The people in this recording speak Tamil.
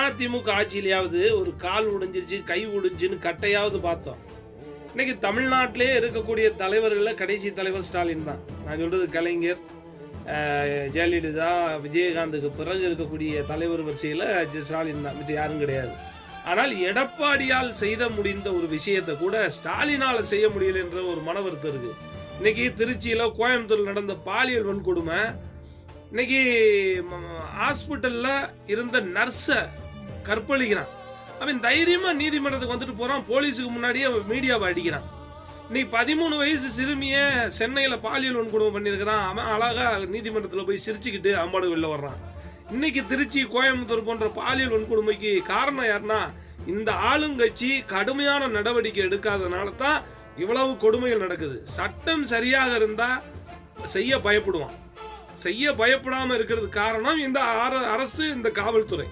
அதிமுக ஆட்சியிலையாவது ஒரு கால் உடைஞ்சிருச்சு, கை உடைஞ்சுன்னு கட்டையாவது பார்த்தோம். இன்னைக்கு தமிழ்நாட்டிலே இருக்கக்கூடிய தலைவர்களில் கடைசி தலைவர் ஸ்டாலின் தான். நான் சொல்றது கலைஞர், ஜெயலலிதா, விஜயகாந்துக்கு பிறகு இருக்கக்கூடிய தலைவர் வரிசையில் ஸ்டாலின் தான், மிச்சம் யாரும் கிடையாது. ஆனால் எடப்பாடியால் செய்த முடிந்த ஒரு விஷயத்தை கூட ஸ்டாலினால் செய்ய முடியல என்ற ஒரு மன வருத்தம் இருக்கு. இன்னைக்கு திருச்சியில், கோயம்புத்தூர் நடந்த பாலியல் வன்கொடுமை, இன்னைக்கு ஹாஸ்பிட்டல்ல இருந்த நர்ஸை கற்பழிக்கிறான். அவன் தைரியமா நீதிமன்றத்துக்கு வந்துட்டு போறான், போலீஸுக்கு முன்னாடியே மீடியாவை அடிக்கிறான். இன்னைக்கு 13 வயசு சிறுமிய சென்னையில பாலியல் வன்கொடுமை பண்ணியிருக்கிறான். அவன் அழகா நீதிமன்றத்தில் போய் சிரிச்சுக்கிட்டு அம்பாடு வெளில வர்றான். இன்னைக்கு திருச்சி, கோயம்புத்தூர் போன்ற பாலியல் வன்கொடுமைக்கு காரணம் யாருன்னா இந்த ஆளுங்கட்சி கடுமையான நடவடிக்கை எடுக்காதனால தான் இவ்வளவு கொடுமைகள் நடக்குது. சட்டம் சரியாக இருந்தா செய்ய பயப்படுவான். செய்ய பயப்படாம இருக்கிறது காரணம் இந்த அரசு, இந்த காவல்துறை.